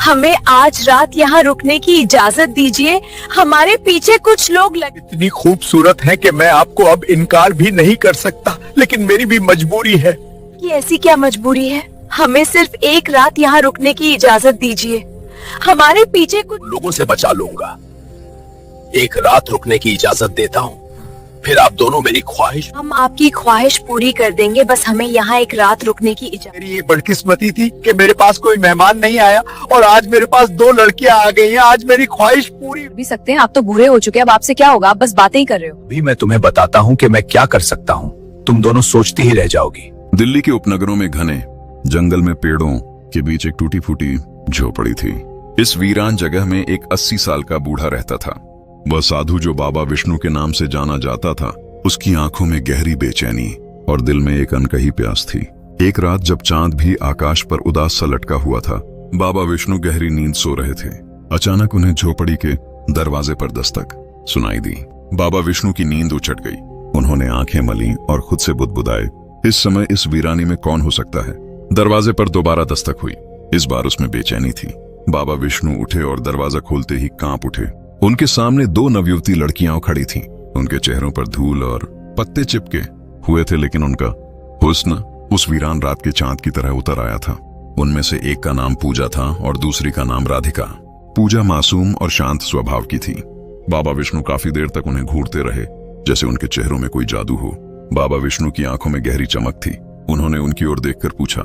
हमें आज रात यहाँ रुकने की इजाजत दीजिए, हमारे पीछे कुछ लोग इतनी खूबसूरत है कि मैं आपको अब इनकार भी नहीं कर सकता, लेकिन मेरी भी मजबूरी है। कि ऐसी क्या मजबूरी है? हमें सिर्फ एक रात यहाँ रुकने की इजाजत दीजिए, हमारे पीछे कुछ लोगों से बचा लूंगा। एक रात रुकने की इजाजत देता हूँ, फिर आप दोनों मेरी ख्वाहिश। हम आपकी ख्वाहिश पूरी कर देंगे, बस हमें यहाँ एक रात रुकने की इजाजत। मेरी ये बदकिस्मती थी कि मेरे पास कोई मेहमान नहीं आया और आज मेरे पास 2 लड़कियां आ गई हैं। आज मेरी ख्वाहिश पूरी भी सकते हैं। आप तो बूढ़े हो चुके हैं, अब आपसे क्या होगा, आप बस बातें ही कर रहे हो। भी मैं तुम्हें बताता हूँ कि मैं क्या कर सकता हूँ, तुम दोनों सोचती ही रह जाओगी। दिल्ली के उपनगरों में घने जंगल में पेड़ों के बीच एक टूटी फूटी झोपड़ी थी। इस वीरान जगह में एक 80 साल का बूढ़ा रहता था। वह साधु जो बाबा विष्णु के नाम से जाना जाता था, उसकी आंखों में गहरी बेचैनी और दिल में एक अनकही प्यास थी। एक रात जब चांद भी आकाश पर उदास सा लटका हुआ था, बाबा विष्णु गहरी नींद सो रहे थे। अचानक उन्हें झोपड़ी के दरवाजे पर दस्तक सुनाई दी। बाबा विष्णु की नींद उचट गई। उन्होंने आंखें मली और खुद से बुदबुदाए, इस समय इस वीरानी में कौन हो सकता है। दरवाजे पर दोबारा दस्तक हुई। इस बार उसमें बेचैनी थी। बाबा विष्णु उठे और दरवाजा खोलते ही कांप उठे। उनके सामने 2 नवयुवती लड़कियां खड़ी थीं। उनके चेहरों पर धूल और पत्ते चिपके हुए थे, लेकिन उनका हुस्न उस वीरान रात के चांद की तरह उतर आया था। उनमें से एक का नाम पूजा था और दूसरी का नाम राधिका। पूजा मासूम और शांत स्वभाव की थी। बाबा विष्णु काफी देर तक उन्हें घूरते रहे, जैसे उनके चेहरों में कोई जादू हो। बाबा विष्णु की आंखों में गहरी चमक थी। उन्होंने उनकी ओर देखकर पूछा,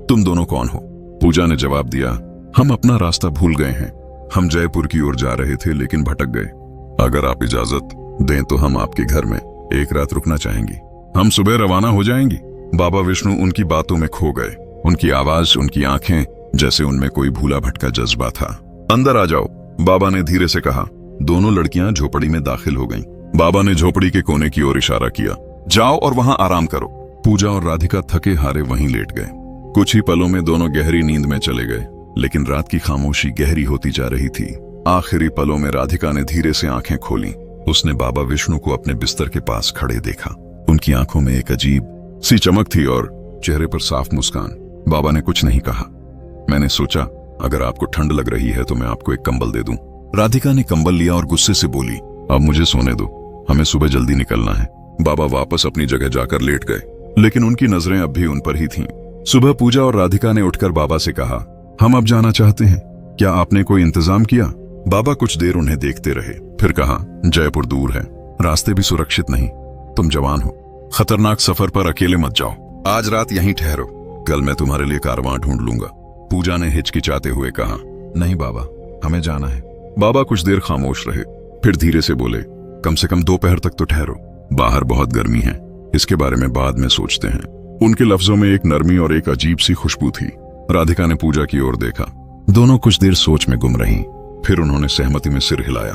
तुम दोनों कौन हो? पूजा ने जवाब दिया, हम अपना रास्ता भूल गए हैं। हम जयपुर की ओर जा रहे थे लेकिन भटक गए। अगर आप इजाजत दें तो हम आपके घर में एक रात रुकना चाहेंगी। हम सुबह रवाना हो जाएंगी। बाबा विष्णु उनकी बातों में खो गए। उनकी आवाज, उनकी आंखें, जैसे उनमें कोई भूला भटका जज्बा था। अंदर आ जाओ, बाबा ने धीरे से कहा। दोनों लड़कियां झोपड़ी में दाखिल हो गईं। बाबा ने झोपड़ी के कोने की ओर इशारा किया, जाओ और वहां आराम करो। पूजा और राधिका थके हारे वहीं लेट गए। कुछ ही पलों में दोनों गहरी नींद में चले गए, लेकिन रात की खामोशी गहरी होती जा रही थी। आखिरी पलों में राधिका ने धीरे से आंखें खोली। उसने बाबा विष्णु को अपने बिस्तर के पास खड़े देखा। उनकी आंखों में एक अजीब सी चमक थी और चेहरे पर साफ मुस्कान। बाबा ने कुछ नहीं कहा। मैंने सोचा, अगर आपको ठंड लग रही है तो मैं आपको एक कंबल दे दूं। राधिका ने कंबल लिया और गुस्से से बोली, अब मुझे सोने दो, हमें सुबह जल्दी निकलना है। बाबा वापस अपनी जगह जाकर लेट गए, लेकिन उनकी नजरें अब भी उन पर ही थीं। सुबह पूजा और राधिका ने उठकर बाबा से कहा, हम अब जाना चाहते हैं, क्या आपने कोई इंतजाम किया? बाबा कुछ देर उन्हें देखते रहे, फिर कहा, जयपुर दूर है, रास्ते भी सुरक्षित नहीं। तुम जवान हो, खतरनाक सफर पर अकेले मत जाओ। आज रात यहीं ठहरो, कल मैं तुम्हारे लिए कारवां ढूंढ लूंगा। पूजा ने हिचकिचाते हुए कहा, नहीं बाबा, हमें जाना है। बाबा कुछ देर खामोश रहे, फिर धीरे से बोले, कम से कम दोपहर तक तो ठहरो, बाहर बहुत गर्मी है, इसके बारे में बाद में सोचते हैं। उनके लफ्जों में एक नरमी और एक अजीब सी खुशबू थी। राधिका ने पूजा की ओर देखा। दोनों कुछ देर सोच में गुम रहीं, फिर उन्होंने सहमति में सिर हिलाया।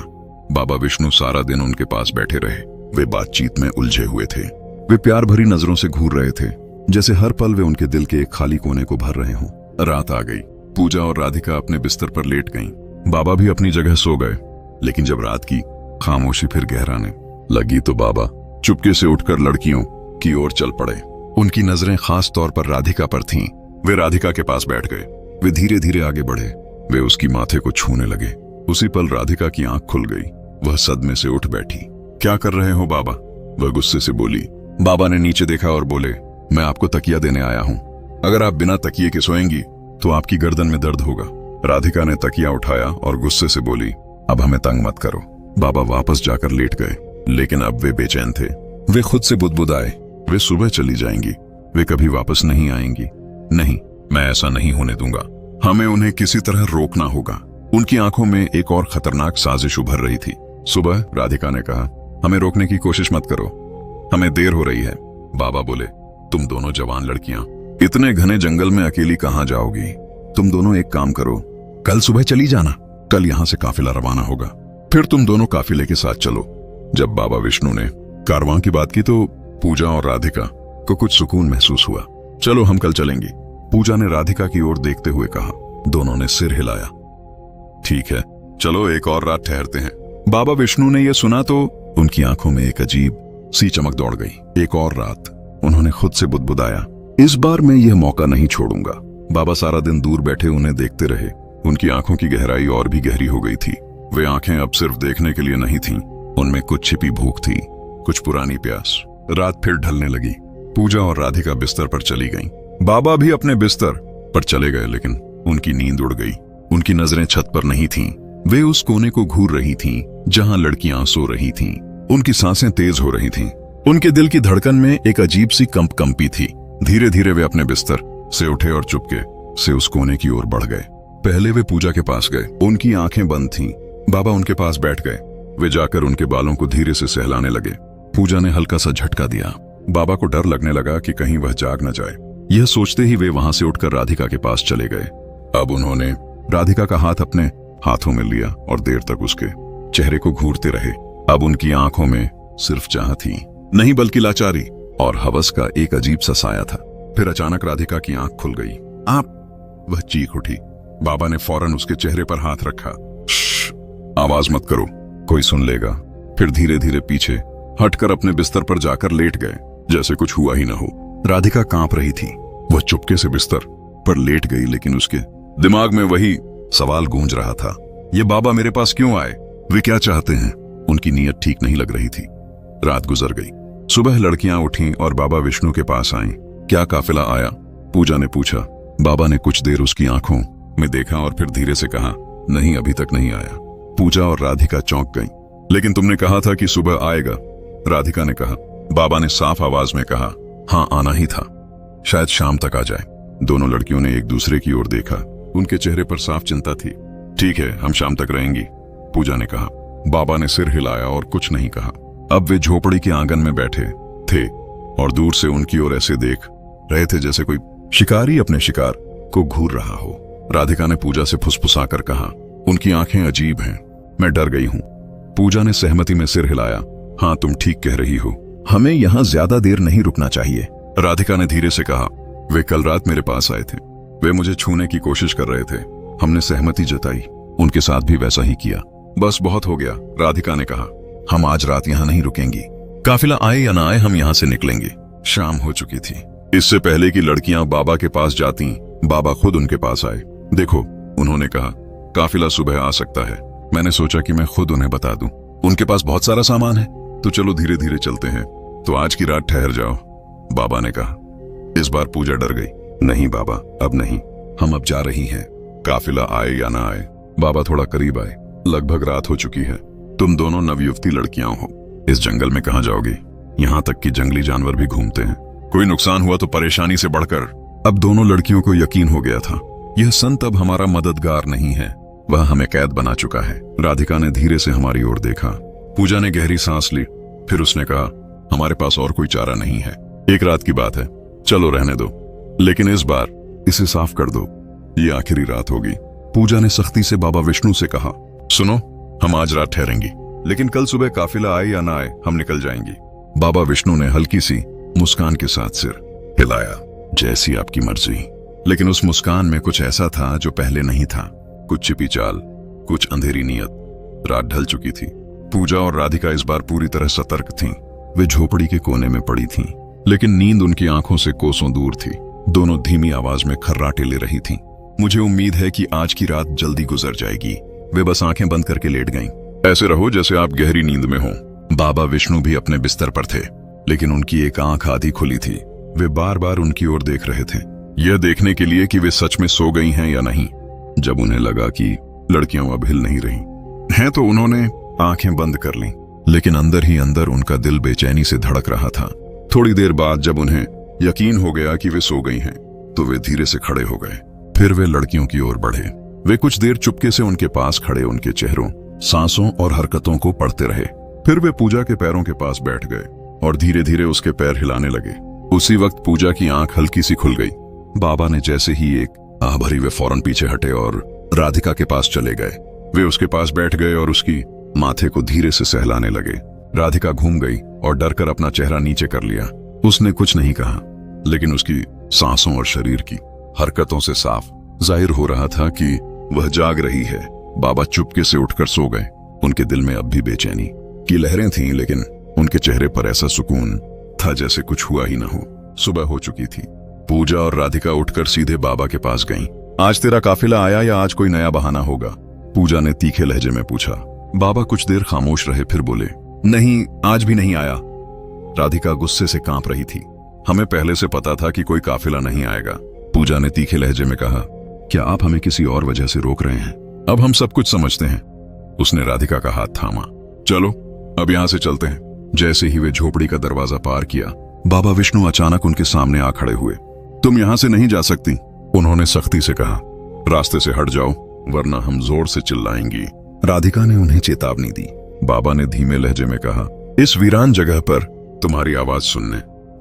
बाबा विष्णु सारा दिन उनके पास बैठे रहे। वे बातचीत में उलझे हुए थे। वे प्यार भरी नजरों से घूर रहे थे, जैसे हर पल वे उनके दिल के एक खाली कोने को भर रहे हों। रात आ गई। पूजा और राधिका अपने बिस्तर पर लेट गईं। बाबा भी अपनी जगह सो गए, लेकिन जब रात की खामोशी फिर गहराने लगी तो बाबा चुपके से उठकर लड़कियों की ओर चल पड़े। उनकी नजरें खास तौर पर राधिका पर थीं। वे राधिका के पास बैठ गए। वे धीरे धीरे आगे बढ़े। वे उसकी माथे को छूने लगे। उसी पल राधिका की आंख खुल गई। वह सदमे से उठ बैठी। क्या कर रहे हो बाबा? वह गुस्से से बोली। बाबा ने नीचे देखा और बोले, मैं आपको तकिया देने आया हूं। अगर आप बिना तकिए के सोएंगी तो आपकी गर्दन में दर्द होगा। राधिका ने तकिया उठाया और गुस्से से बोली, अब हमें तंग मत करो। बाबा वापस जाकर लेट गए, लेकिन अब वे बेचैन थे। वे खुद से बुदबुदाए, वे सुबह चली जाएंगी, वे कभी वापस नहीं आएंगी। नहीं, मैं ऐसा नहीं होने दूंगा। हमें उन्हें किसी तरह रोकना होगा। उनकी आंखों में एक और खतरनाक साजिश उभर रही थी। सुबह राधिका ने कहा, हमें रोकने की कोशिश मत करो, हमें देर हो रही है। बाबा बोले, तुम दोनों जवान लड़कियां इतने घने जंगल में अकेली कहां जाओगी? तुम दोनों एक काम करो, कल सुबह चली जाना। कल यहां से काफिला रवाना होगा, फिर तुम दोनों काफिले के साथ चलो। जब बाबा विष्णु ने कारवां की बात की तो पूजा और राधिका को कुछ सुकून महसूस हुआ। चलो हम कल चलेंगे, पूजा ने राधिका की ओर देखते हुए कहा। दोनों ने सिर हिलाया। ठीक है, चलो एक और रात ठहरते हैं। बाबा विष्णु ने यह सुना तो उनकी आंखों में एक अजीब सी चमक दौड़ गई। एक और रात, उन्होंने खुद से बुदबुदाया, इस बार मैं यह मौका नहीं छोड़ूंगा। बाबा सारा दिन दूर बैठे उन्हें देखते रहे। उनकी आंखों की गहराई और भी गहरी हो गई थी। वे आंखें अब सिर्फ देखने के लिए नहीं थीं, उनमें कुछ छिपी भूख थी, कुछ पुरानी प्यास। रात फिर ढलने लगी। पूजा और राधिका बिस्तर पर चली गईं। बाबा भी अपने बिस्तर पर चले गए, लेकिन उनकी नींद उड़ गई। उनकी नजरें छत पर नहीं थीं। वे उस कोने को घूर रही थीं जहां लड़कियां सो रही थीं। उनकी सांसें तेज हो रही थीं। उनके दिल की धड़कन में एक अजीब सी कंपी थी। धीरे धीरे वे अपने बिस्तर से उठे और चुपके से उस कोने की ओर बढ़ गए। पहले वे पूजा के पास गए। उनकी आंखें बंद थीं। बाबा उनके पास बैठ गए। वे जाकर उनके बालों को धीरे से सहलाने लगे। पूजा ने हल्का सा झटका दिया। बाबा को डर लगने लगा कि कहीं वह जाग न जाए। यह सोचते ही वे वहां से उठकर राधिका के पास चले गए। अब उन्होंने राधिका का हाथ अपने हाथों में लिया और देर तक उसके चेहरे को घूरते रहे। अब उनकी आंखों में सिर्फ चाह थी, नहीं बल्कि लाचारी और हवस का एक अजीब सा साया था। फिर अचानक राधिका की आंख खुल गई। आप! वह चीख उठी। बाबा ने फौरन उसके चेहरे पर हाथ रखा। आवाज मत करो, कोई सुन लेगा। फिर धीरे धीरे पीछे हटकर अपने बिस्तर पर जाकर लेट गए, जैसे कुछ हुआ ही न हो। राधिका कांप रही थी। वह चुपके से बिस्तर पर लेट गई, लेकिन उसके दिमाग में वही सवाल गूंज रहा था, ये बाबा मेरे पास क्यों आए? वे क्या चाहते हैं? उनकी नीयत ठीक नहीं लग रही थी। रात गुजर गई। सुबह लड़कियां उठीं और बाबा विष्णु के पास आईं। क्या काफिला आया? पूजा ने पूछा। बाबा ने कुछ देर उसकी आंखों में देखा और फिर धीरे से कहा, नहीं, अभी तक नहीं आया। पूजा और राधिका चौंक गईं। लेकिन तुमने कहा था कि सुबह आएगा, राधिका ने कहा। बाबा ने साफ आवाज में कहा, हाँ, आना ही था, शायद शाम तक आ जाए। दोनों लड़कियों ने एक दूसरे की ओर देखा। उनके चेहरे पर साफ चिंता थी। ठीक है, हम शाम तक रहेंगी, पूजा ने कहा। बाबा ने सिर हिलाया और कुछ नहीं कहा। अब वे झोपड़ी के आंगन में बैठे थे और दूर से उनकी ओर ऐसे देख रहे थे जैसे कोई शिकारी अपने शिकार को घूर रहा हो। राधिका ने पूजा से फुसफुसाकर कहा, उनकी आंखें अजीब हैं, मैं डर गई हूं। पूजा ने सहमति में सिर हिलाया। हाँ, तुम ठीक कह रही हो, हमें यहां ज्यादा देर नहीं रुकना चाहिए। राधिका ने धीरे से कहा, वे कल रात मेरे पास आए थे। वे मुझे छूने की कोशिश कर रहे थे। हमने सहमति जताई, उनके साथ भी वैसा ही किया। बस बहुत हो गया, राधिका ने कहा। हम आज रात यहाँ नहीं रुकेंगी। काफिला आए या ना आए, हम यहाँ से निकलेंगे। शाम हो चुकी थी। इससे पहले कि लड़कियां बाबा के पास जाती, बाबा खुद उनके पास आए। देखो, उन्होंने कहा, काफिला सुबह आ सकता है। मैंने सोचा कि मैं खुद उन्हें बता दूं। उनके पास बहुत सारा सामान है, तो चलो धीरे धीरे चलते हैं। तो आज की रात ठहर जाओ, बाबा ने कहा। इस बार पूजा डर गई। नहीं बाबा, अब नहीं, हम अब जा रही हैं। काफिला आए या ना आए। बाबा थोड़ा करीब आए। लगभग रात हो चुकी है। तुम दोनों नवयुवती लड़कियां हो। इस जंगल में कहां जाओगी? यहाँ तक कि जंगली जानवर भी घूमते हैं। कोई नुकसान हुआ तो परेशानी से बढ़कर। अब दोनों लड़कियों को यकीन हो गया था, यह संत अब हमारा मददगार नहीं है, वह हमें कैद बना चुका है। राधिका ने धीरे से हमारी ओर देखा। पूजा ने गहरी सांस ली। फिर उसने कहा, हमारे पास और कोई चारा नहीं है। एक रात की बात है, चलो रहने दो, लेकिन इस बार इसे साफ कर दो। ये आखिरी रात होगी। पूजा ने सख्ती से बाबा विष्णु से कहा, सुनो, हम आज रात ठहरेंगी, लेकिन कल सुबह काफिला आए या ना आए, हम निकल जाएंगी। बाबा विष्णु ने हल्की सी मुस्कान के साथ सिर हिलाया। जैसी आपकी मर्जी। लेकिन उस मुस्कान में कुछ ऐसा था जो पहले नहीं था। कुछ छिपी चाल, कुछ अंधेरी नीयत। रात ढल चुकी थी। पूजा और राधिका इस बार पूरी तरह सतर्क थीं। वे झोपड़ी के कोने में पड़ी थीं, लेकिन नींद उनकी आंखों से कोसों दूर थी। दोनों धीमी आवाज में खर्राटे ले रही थीं। मुझे उम्मीद है कि आज की रात जल्दी गुजर जाएगी। वे बस आंखें बंद करके लेट गईं। ऐसे रहो जैसे आप गहरी नींद में हो। बाबा विष्णु भी अपने बिस्तर पर थे, लेकिन उनकी एक आंख आधी खुली थी। वे बार बार उनकी ओर देख रहे थे, यह देखने के लिए कि वे सच में सो गई हैं या नहीं। जब उन्हें लगा कि लड़कियां अब हिल नहीं रही हैं, तो उन्होंने आंखें बंद कर लीं। लेकिन अंदर ही अंदर उनका दिल बेचैनी से धड़क रहा था। थोड़ी देर बाद जब उन्हें यकीन हो गया कि वे सो गई हैं, तो वे धीरे से खड़े हो गए। फिर वे लड़कियों की ओर बढ़े। वे कुछ देर चुपके से उनके पास खड़े उनके चेहरों, सांसों और हरकतों को पढ़ते रहे। फिर वे पूजा के पैरों के पास बैठ गए और धीरे धीरे उसके पैर हिलाने लगे। उसी वक्त पूजा की आंख हल्की सी खुल गई। बाबा ने जैसे ही एक आह भरी, वे फौरन पीछे हटे और राधिका के पास चले गए। वे उसके पास बैठ गए और उसकी माथे को धीरे से सहलाने लगे। राधिका घूम गई और डरकर अपना चेहरा नीचे कर लिया। उसने कुछ नहीं कहा, लेकिन उसकी सांसों और शरीर की हरकतों से साफ जाहिर हो रहा था कि वह जाग रही है। बाबा चुपके से उठकर सो गए। उनके दिल में अब भी बेचैनी की लहरें थीं, लेकिन उनके चेहरे पर ऐसा सुकून था जैसे कुछ हुआ ही न हो। सुबह हो चुकी थी। पूजा और राधिका उठकर सीधे बाबा के पास गईं। आज तेरा काफिला आया या आज कोई नया बहाना होगा? पूजा ने तीखे लहजे में पूछा। बाबा कुछ देर खामोश रहे, फिर बोले, नहीं, आज भी नहीं आया। राधिका गुस्से से कांप रही थी। हमें पहले से पता था कि कोई काफिला नहीं आएगा। पूजा ने तीखे लहजे में कहा, क्या आप हमें किसी और वजह से रोक रहे हैं? अब हम सब कुछ समझते हैं। उसने राधिका का हाथ थामा। चलो अब यहां से चलते हैं। जैसे ही वे झोपड़ी का दरवाजा पार किया, बाबा विष्णु अचानक उनके सामने आ खड़े हुए। तुम यहां से नहीं जा सकती, उन्होंने सख्ती से कहा। रास्ते से हट जाओ वरना हम जोर से चिल्लाएंगी। राधिका ने उन्हें चेतावनी दी। बाबा ने धीमे लहजे में कहा, इस वीरान जगह पर तुम्हारी आवाज सुनने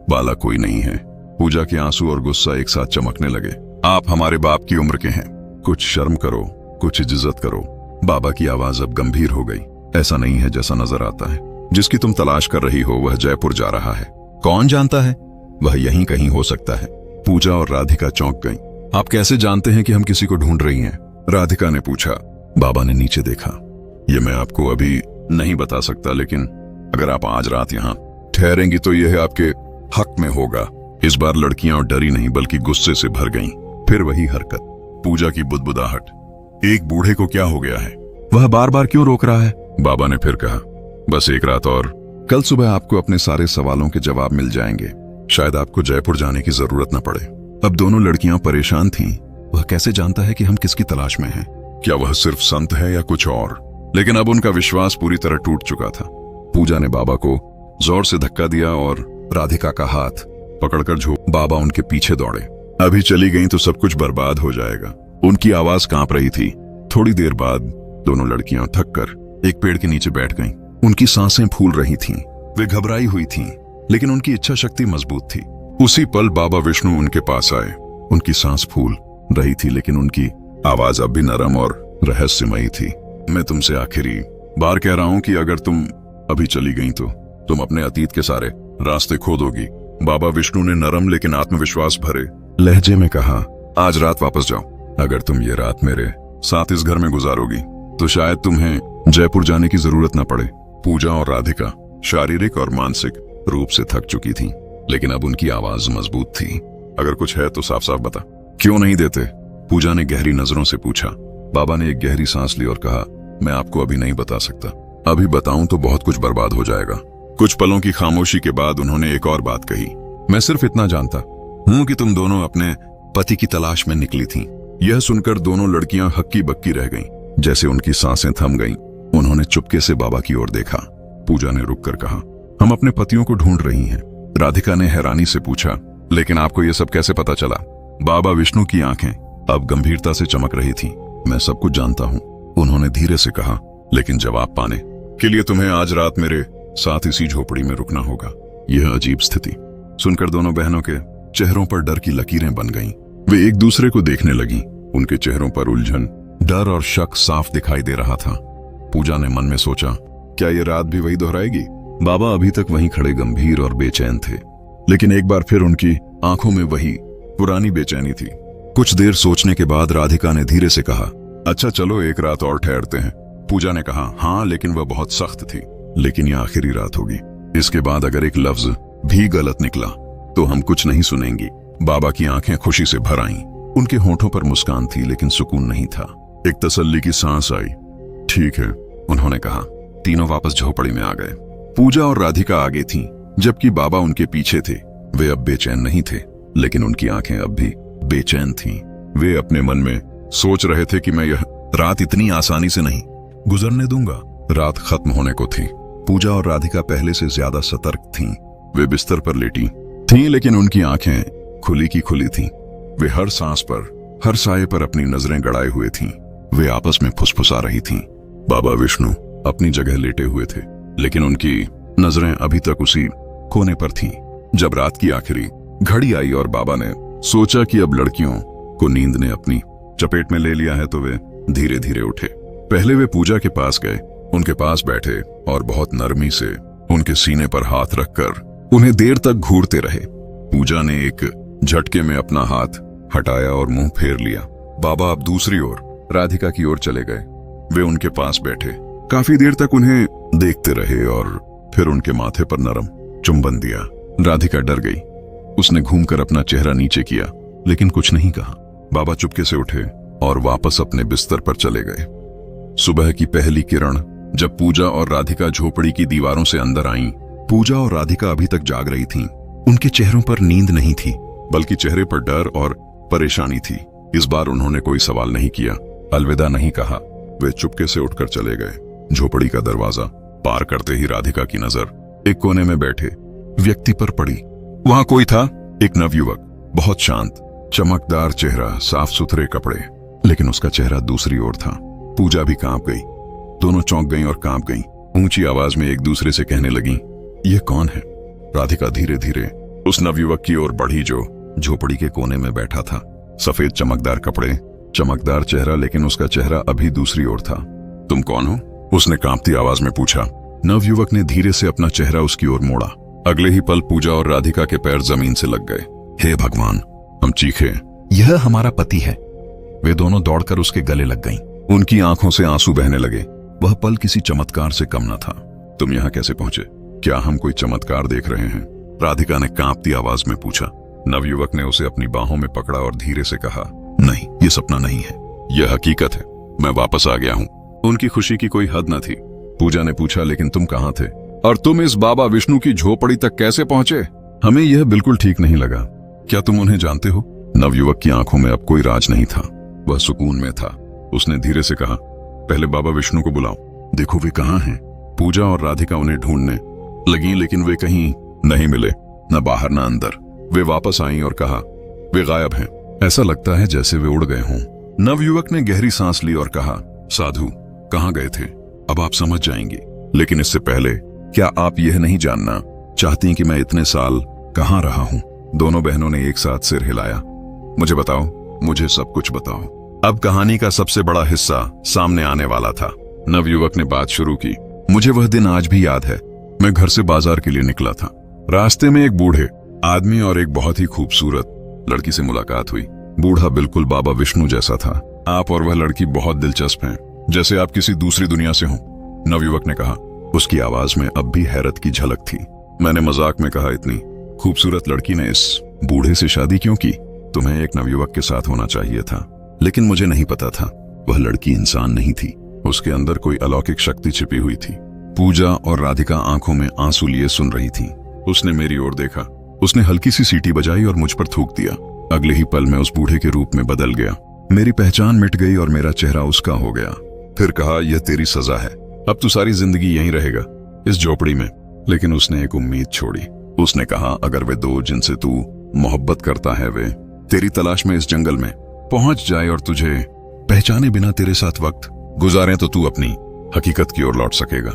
वाला कोई नहीं है। पूजा के आंसू और गुस्सा एक साथ चमकने लगे। आप हमारे बाप की उम्र के हैं, कुछ शर्म करो, कुछ इज्जत करो। बाबा की आवाज अब गंभीर हो गई। ऐसा नहीं है जैसा नजर आता है। जिसकी तुम तलाश कर रही हो वह जयपुर जा रहा है। कौन जानता है, वह यहीं कहीं हो सकता है। पूजा और राधिका चौंक गईं। आप कैसे जानते हैं कि हम किसी को ढूंढ रही हैं? राधिका ने पूछा। बाबा ने नीचे देखा। यह मैं आपको अभी नहीं बता सकता, लेकिन अगर आप आज रात यहाँ ठहरेंगी तो यह आपके हक में होगा। इस बार लड़कियां और डरी नहीं बल्कि गुस्से से भर गईं। फिर वही हरकत, पूजा की बुदबुदाहट। एक बूढ़े को क्या हो गया है? वह बार बार क्यों रोक रहा है? बाबा ने फिर कहा, बस एक रात और, कल सुबह आपको अपने सारे सवालों के जवाब मिल जाएंगे। शायद आपको जयपुर जाने की जरूरत न पड़े। अब दोनों लड़कियां परेशान थीं। वह कैसे जानता है कि हम किसकी तलाश में हैं? क्या वह सिर्फ संत है या कुछ और? लेकिन अब उनका विश्वास पूरी तरह टूट चुका था। पूजा ने बाबा को जोर से धक्का दिया और राधिका का हाथ पकड़कर झोंक। बाबा उनके पीछे दौड़े। अभी चली गईं तो सब कुछ बर्बाद हो जाएगा। उनकी आवाज कांप रही थी। थोड़ी देर बाद दोनों लड़कियां थककर एक पेड़ के नीचे बैठ गईं। उनकी सांसें फूल रही थीं। वे घबराई हुई थीं, लेकिन उनकी इच्छा शक्ति मजबूत थी। उसी पल बाबा विष्णु उनके पास आए। उनकी सांस फूल रही थी, लेकिन उनकी आवाज अब भी नरम और रहस्यमयी थी। मैं तुमसे आखिरी बार कह रहा हूं कि अगर तुम अभी चली गई तो तुम अपने अतीत के सारे रास्ते खो दोगी। बाबा विष्णु ने नरम लेकिन आत्मविश्वास भरे लहजे में कहा, आज रात वापस जाओ। अगर तुम ये रात मेरे साथ इस घर में गुजारोगी तो शायद तुम्हें जयपुर जाने की जरूरत न पड़े। पूजा और राधिका शारीरिक और मानसिक रूप से थक चुकी थीं, लेकिन अब उनकी आवाज मजबूत थी। अगर कुछ है तो साफ साफ बता, क्यों नहीं देते? पूजा ने गहरी नजरों से पूछा। बाबा ने एक गहरी सांस ली और कहा, मैं आपको अभी नहीं बता सकता। अभी बताऊं तो बहुत कुछ बर्बाद हो जाएगा। कुछ पलों की खामोशी के बाद उन्होंने एक और बात कही, मैं सिर्फ इतना जानता हूं कि तुम दोनों अपने पति की तलाश में निकली थीं। यह सुनकर दोनों लड़कियां हक्की बक्की रह गईं, जैसे उनकी सांसें थम गईं। उन्होंने चुपके से बाबा की ओर देखा। पूजा ने रुककर कहा, हम अपने पतियों को ढूंढ रही हैं। राधिका ने हैरानी से पूछा, लेकिन आपको यह सब कैसे पता चला? बाबा विष्णु की आंखें अब गंभीरता से चमक रही थीं। मैं सब कुछ जानता हूं, उन्होंने धीरे से कहा, लेकिन जवाब पाने के लिए तुम्हें आज रात मेरे साथ इसी झोपड़ी में रुकना होगा। यह अजीब स्थिति सुनकर दोनों बहनों के चेहरों पर डर की लकीरें बन गईं। वे एक दूसरे को देखने लगीं। उनके चेहरों पर उलझन, डर और शक साफ दिखाई दे रहा था। पूजा ने मन में सोचा, क्या ये रात भी वही दोहराएगी? बाबा अभी तक वहीं खड़े गंभीर और बेचैन थे, लेकिन एक बार फिर उनकी आंखों में वही पुरानी बेचैनी थी। कुछ देर सोचने के बाद राधिका ने धीरे से कहा, अच्छा चलो एक रात और ठहरते हैं। पूजा ने कहा, हाँ, लेकिन वह बहुत सख्त थी। लेकिन यह आखिरी रात होगी। इसके बाद अगर एक लफ्ज भी गलत निकला तो हम कुछ नहीं सुनेंगी। बाबा की आंखें खुशी से भर आईं। उनके होठों पर मुस्कान थी, लेकिन सुकून नहीं था। एक तसल्ली की सांस आई। ठीक है, उन्होंने कहा। तीनों वापस झोपड़ी में आ गए। पूजा और राधिका आगे थीं, जबकि बाबा उनके पीछे थे। वे अब बेचैन नहीं थे, लेकिन उनकी आंखें अब भी बेचैन थीं। वे अपने मन में सोच रहे थे कि मैं यह रात इतनी आसानी से नहीं गुजरने दूंगा। रात खत्म होने को थी। पूजा और राधिका पहले से ज्यादा सतर्क थीं। वे बिस्तर पर लेटी थीं, लेकिन उनकी आंखें खुली की खुली थीं। वे हर सांस पर, हर साये पर अपनी नजरें गड़ाए हुए थीं। वे आपस में फुसफुसा रही थीं। बाबा विष्णु अपनी जगह लेटे हुए थे, लेकिन उनकी नजरें अभी तक उसी कोने पर थीं। जब रात की आखिरी घड़ी आई और बाबा ने सोचा कि अब लड़कियों को नींद ने अपनी चपेट में ले लिया है, तो वे धीरे धीरे उठे। पहले वे पूजा के पास गए, उनके पास बैठे और बहुत नरमी से उनके सीने पर हाथ रखकर उन्हें देर तक घूरते रहे। पूजा ने एक झटके में अपना हाथ हटाया और मुंह फेर लिया। बाबा अब दूसरी ओर राधिका की ओर चले गए। वे उनके पास बैठे काफी देर तक उन्हें देखते रहे और फिर उनके माथे पर नरम चुंबन दिया। राधिका डर गई। उसने घूमकर अपना चेहरा नीचे किया, लेकिन कुछ नहीं कहा। बाबा चुपके से उठे और वापस अपने बिस्तर पर चले गए। सुबह की पहली किरण जब पूजा और राधिका झोपड़ी की दीवारों से अंदर आईं, पूजा और राधिका अभी तक जाग रही थीं। उनके चेहरों पर नींद नहीं थी, बल्कि चेहरे पर डर और परेशानी थी। इस बार उन्होंने कोई सवाल नहीं किया, अलविदा नहीं कहा। वे चुपके से उठकर चले गए। झोपड़ी का दरवाजा पार करते ही राधिका की नजर एक कोने में बैठे व्यक्ति पर पड़ी। वहां कोई था, एक नवयुवक, बहुत शांत, चमकदार चेहरा, साफ सुथरे कपड़े, लेकिन उसका चेहरा दूसरी ओर था। पूजा भी कांप गई, दोनों चौंक गईं और कांप गईं। ऊंची आवाज में एक दूसरे से कहने लगीं, यह कौन है? राधिका धीरे धीरे उस नवयुवक की ओर बढ़ी जो झोपड़ी के कोने में बैठा था। सफेद चमकदार कपड़े, चमकदार चेहरा, लेकिन उसका चेहरा अभी दूसरी ओर था। तुम कौन हो? उसने कांपती आवाज में पूछा। नवयुवक ने धीरे से अपना चेहरा उसकी ओर मोड़ा। अगले ही पल पूजा और राधिका के पैर जमीन से लग गए। हे भगवान, हम चीखे, यह हमारा पति है। वे दोनों दौड़कर उसके गले लग गईं। उनकी आंखों से आंसू बहने लगे। वह पल किसी चमत्कार से कम न था। तुम यहाँ कैसे पहुंचे? क्या हम कोई चमत्कार देख रहे हैं? राधिका ने कांपती आवाज में पूछा। नवयुवक ने उसे अपनी बाहों में पकड़ा और धीरे से कहा, नहीं, ये सपना नहीं है, यह हकीकत है। मैं वापस आ गया हूँ। उनकी खुशी की कोई हद न थी। पूजा ने पूछा, लेकिन तुम कहाँ थे? और तुम इस बाबा विष्णु की झोपड़ी तक कैसे पहुंचे? हमें यह बिल्कुल ठीक नहीं लगा। क्या तुम उन्हें जानते हो? नवयुवक की आंखों में अब कोई राज नहीं था, वह सुकून में था। उसने धीरे से कहा, पहले बाबा विष्णु को बुलाओ, देखो वे कहाँ हैं। पूजा और राधिका उन्हें ढूंढने लगी, लेकिन वे कहीं नहीं मिले, न बाहर न अंदर। वे वापस आईं और कहा, वे गायब हैं। ऐसा लगता है जैसे वे उड़ गए हों। नवयुवक ने गहरी सांस ली और कहा, साधु, कहाँ गए थे? अब आप समझ जाएंगी, लेकिन इससे पहले क्या आप यह नहीं जानना चाहती कि मैं इतने साल कहाँ रहा हूँ? दोनों बहनों ने एक साथ सिर हिलाया। मुझे बताओ, मुझे सब कुछ बताओ। अब कहानी का सबसे बड़ा हिस्सा सामने आने वाला था। नवयुवक ने बात शुरू की। मुझे वह दिन आज भी याद है। मैं घर से बाजार के लिए निकला था। रास्ते में एक बूढ़े आदमी और एक बहुत ही खूबसूरत लड़की से मुलाकात हुई। बूढ़ा बिल्कुल बाबा विष्णु जैसा था। आप और वह लड़की बहुत दिलचस्प हैं, जैसे आप किसी दूसरी दुनिया से हों, नवयुवक ने कहा। उसकी आवाज में अब भी हैरत की झलक थी। मैंने मजाक में कहा, इतनी खूबसूरत लड़की ने इस बूढ़े से शादी क्यों की? तुम्हें एक नवयुवक के साथ होना चाहिए था। लेकिन मुझे नहीं पता था वह लड़की इंसान नहीं थी, उसके अंदर कोई अलौकिक शक्ति छिपी हुई थी। पूजा और राधिका आंखों में आंसू लिए सुन रही थी। उसने मेरी ओर देखा, उसने हल्की सी सीटी बजाई और मुझ पर थूक दिया। अगले ही पल मैं उस बूढ़े के रूप में बदल गया। मेरी पहचान मिट गई और मेरा चेहरा उसका हो गया। फिर कहा, यह तेरी सजा है, अब तू सारी जिंदगी यहीं रहेगा, इस झोपड़ी में। लेकिन उसने एक उम्मीद छोड़ी। उसने कहा, अगर वे दो जिनसे तू मोहब्बत करता है वे तेरी तलाश में इस जंगल में पहुंच जाए और तुझे पहचाने बिना तेरे साथ वक्त गुजारें, तो तू अपनी हकीकत की ओर लौट सकेगा।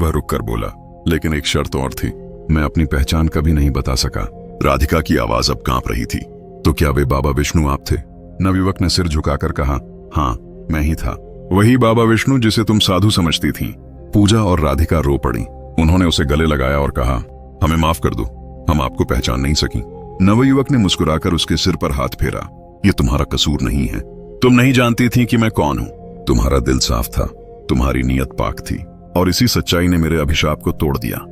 वह रुककर बोला, लेकिन एक शर्त और थी। मैं अपनी पहचान कभी नहीं बता सका। राधिका की आवाज अब कांप रही थी। तो क्या वे बाबा विष्णु आप थे? नवयुवक ने सिर झुकाकर कहा, हाँ, मैं ही था, वही बाबा विष्णु जिसे तुम साधु समझती थी। पूजा और राधिका रो पड़ी। उन्होंने उसे गले लगाया और कहा, हमें माफ कर दो, हम आपको पहचान नहीं सकी। नवयुवक ने मुस्कुराकर उसके सिर पर हाथ फेरा। ये तुम्हारा कसूर नहीं है। तुम नहीं जानती थी कि मैं कौन हूं। तुम्हारा दिल साफ था, तुम्हारी नीयत पाक थी, और इसी सच्चाई ने मेरे अभिशाप को तोड़ दिया।